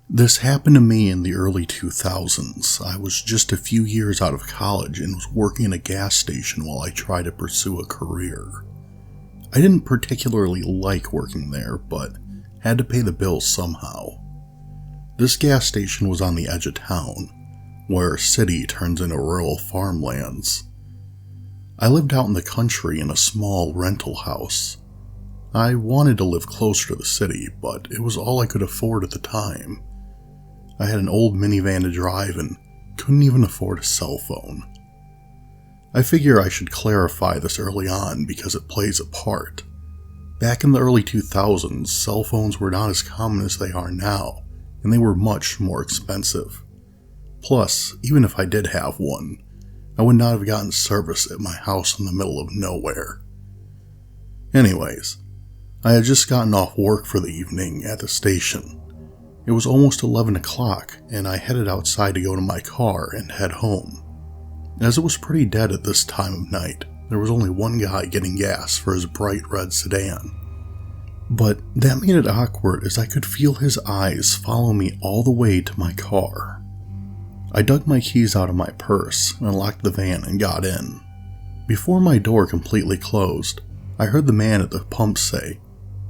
This happened to me in the early 2000s. I was just a few years out of college and was working in a gas station while I tried to pursue a career. I didn't particularly like working there, but had to pay the bills somehow. This gas station was on the edge of town, where a city turns into rural farmlands. I lived out in the country in a small rental house. I wanted to live closer to the city, but it was all I could afford at the time. I had an old minivan to drive and couldn't even afford a cell phone. I figure I should clarify this early on because it plays a part. Back in the early 2000s, cell phones were not as common as they are now, and they were much more expensive. Plus, even if I did have one, I would not have gotten service at my house in the middle of nowhere. Anyways, I had just gotten off work for the evening at the station. It was almost 11 o'clock, and I headed outside to go to my car and head home. As it was pretty dead at this time of night, there was only one guy getting gas for his bright red sedan. But that made it awkward as I could feel his eyes follow me all the way to my car. I dug my keys out of my purse and unlocked the van and got in. Before my door completely closed, I heard the man at the pump say,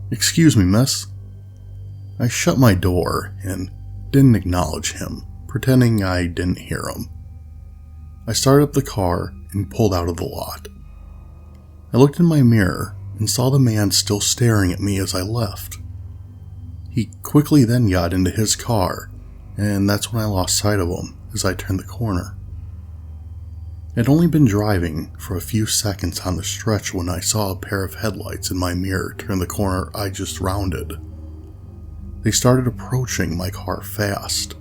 "Excuse me, miss." I shut my door and didn't acknowledge him, pretending I didn't hear him. I started up the car and pulled out of the lot. I looked in my mirror and saw the man still staring at me as I left. He quickly then got into his car, and that's when I lost sight of him as I turned the corner. I'd only been driving for a few seconds on the stretch when I saw a pair of headlights in my mirror turn the corner I just rounded. They started approaching my car fast.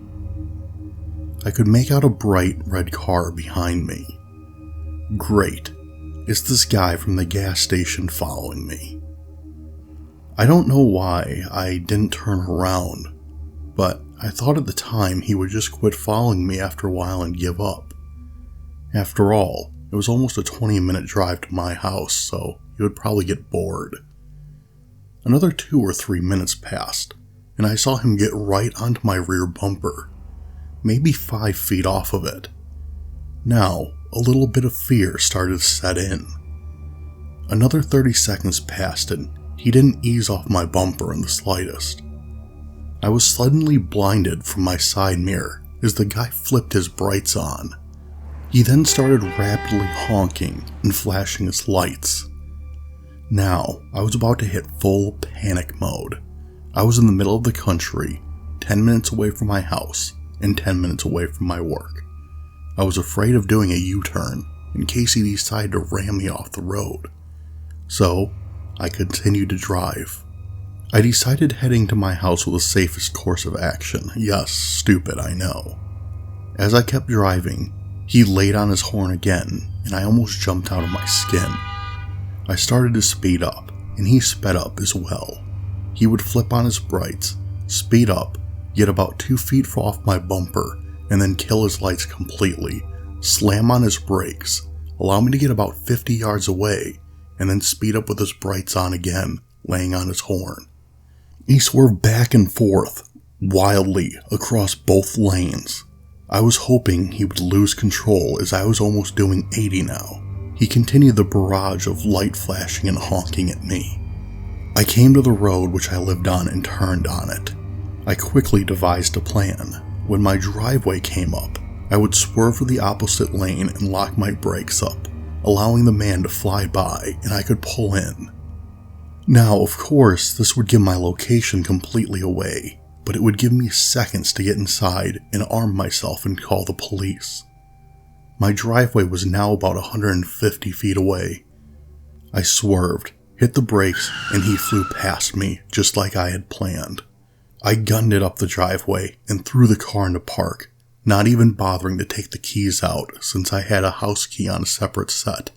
I could make out a bright red car behind me. Great, it's this guy from the gas station following me. I don't know why I didn't turn around, but I thought at the time he would just quit following me after a while and give up. After all, it was almost a 20-minute drive to my house, so he would probably get bored. Another 2 or 3 minutes passed, and I saw him get right onto my rear bumper, maybe 5 feet off of it. Now, a little bit of fear started to set in. Another 30 seconds passed and he didn't ease off my bumper in the slightest. I was suddenly blinded from my side mirror as the guy flipped his brights on. He then started rapidly honking and flashing his lights. Now, I was about to hit full panic mode. I was in the middle of the country, 10 minutes away from my house, and 10 minutes away from my work. I was afraid of doing a U-turn in case he decided to ram me off the road. So, I continued to drive. I decided heading to my house was the safest course of action. Yes, stupid, I know. As I kept driving, he laid on his horn again, and I almost jumped out of my skin. I started to speed up, and he sped up as well. He would flip on his brights, speed up, get about 2 feet off my bumper, and then kill his lights completely, slam on his brakes, allow me to get about 50 yards away, and then speed up with his brights on again, laying on his horn. He swerved back and forth, wildly, across both lanes. I was hoping he would lose control as I was almost doing 80 now. He continued the barrage of light flashing and honking at me. I came to the road which I lived on and turned on it. I quickly devised a plan. When my driveway came up, I would swerve to the opposite lane and lock my brakes up, allowing the man to fly by and I could pull in. Now, of course, this would give my location completely away, but it would give me seconds to get inside and arm myself and call the police. My driveway was now about 150 feet away. I swerved, hit the brakes, and he flew past me just like I had planned. I gunned it up the driveway and threw the car into park, not even bothering to take the keys out since I had a house key on a separate set.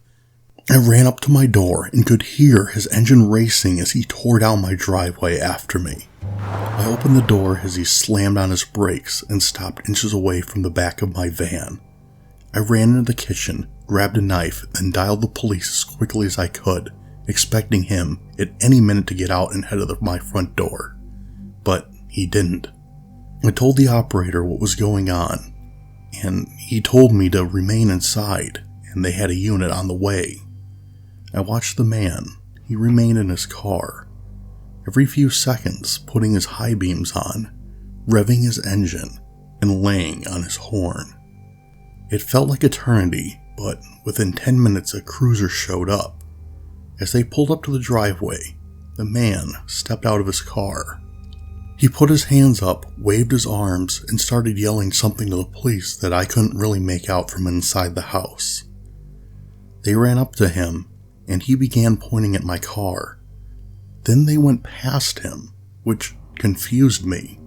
I ran up to my door and could hear his engine racing as he tore down my driveway after me. I opened the door as he slammed on his brakes and stopped inches away from the back of my van. I ran into the kitchen, grabbed a knife, and dialed the police as quickly as I could, expecting him at any minute to get out and head to my front door. But he didn't. I told the operator what was going on, and he told me to remain inside, and they had a unit on the way. I watched the man. He remained in his car, every few seconds putting his high beams on, revving his engine, and laying on his horn. It felt like eternity, but within 10 minutes a cruiser showed up. As they pulled up to the driveway, the man stepped out of his car. He put his hands up, waved his arms, and started yelling something to the police that I couldn't really make out from inside the house. They ran up to him, and he began pointing at my car. Then they went past him, which confused me.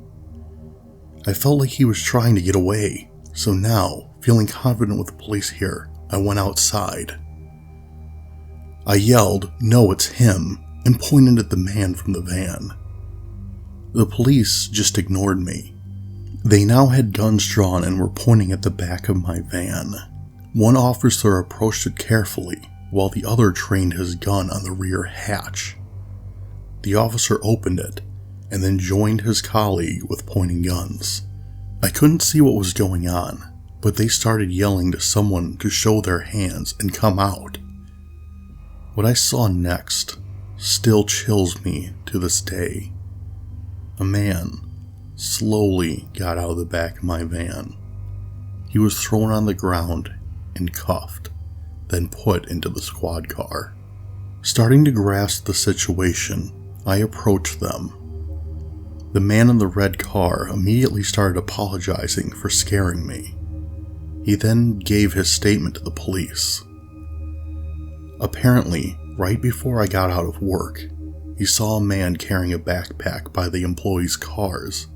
I felt like he was trying to get away, so now, feeling confident with the police here, I went outside. I yelled, "No, it's him," and pointed at the man from the van. The police just ignored me. They now had guns drawn and were pointing at the back of my van. One officer approached it carefully, while the other trained his gun on the rear hatch. The officer opened it, and then joined his colleague with pointing guns. I couldn't see what was going on, but they started yelling to someone to show their hands and come out. What I saw next still chills me to this day. A man slowly got out of the back of my van. He was thrown on the ground and cuffed, then put into the squad car. Starting to grasp the situation, I approached them. The man in the red car immediately started apologizing for scaring me. He then gave his statement to the police. Apparently, right before I got out of work, he saw a man carrying a backpack by the employees' cars,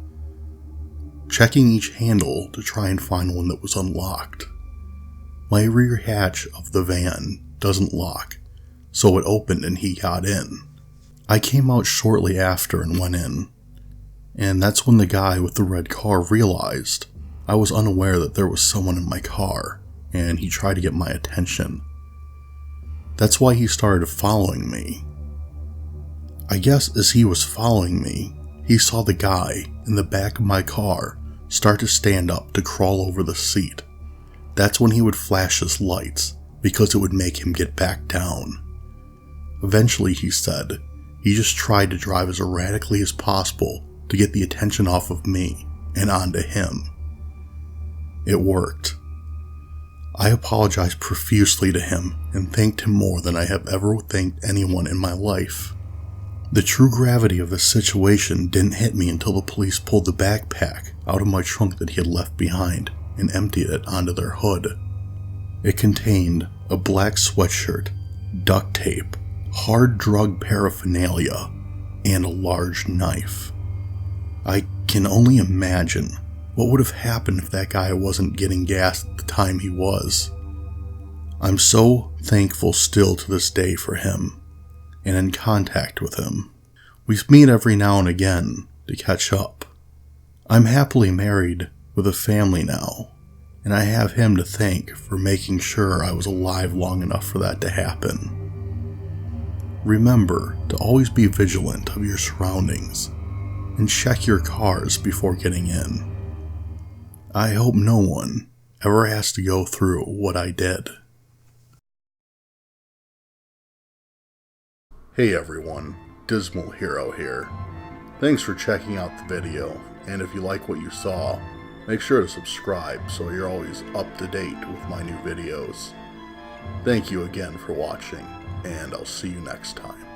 checking each handle to try and find one that was unlocked. My rear hatch of the van doesn't lock, so it opened and he got in. I came out shortly after and went in, and that's when the guy with the red car realized I was unaware that there was someone in my car, and he tried to get my attention. That's why he started following me. I guess as he was following me, he saw the guy in the back of my car start to stand up to crawl over the seat. That's when he would flash his lights, because it would make him get back down. Eventually, he said, he just tried to drive as erratically as possible to get the attention off of me and onto him. It worked. I apologized profusely to him and thanked him more than I have ever thanked anyone in my life. The true gravity of the situation didn't hit me until the police pulled the backpack out of my trunk that he had left behind and emptied it onto their hood. It contained a black sweatshirt, duct tape, hard drug paraphernalia, and a large knife. I can only imagine what would have happened if that guy wasn't getting gas at the time he was. I'm so thankful still to this day for him, and in contact with him. We meet every now and again to catch up. I'm happily married with a family now, and I have him to thank for making sure I was alive long enough for that to happen. Remember to always be vigilant of your surroundings, and check your cars before getting in. I hope no one ever has to go through what I did. Hey everyone, Dismal Hero here. Thanks for checking out the video, and if you like what you saw, make sure to subscribe so you're always up to date with my new videos. Thank you again for watching, and I'll see you next time.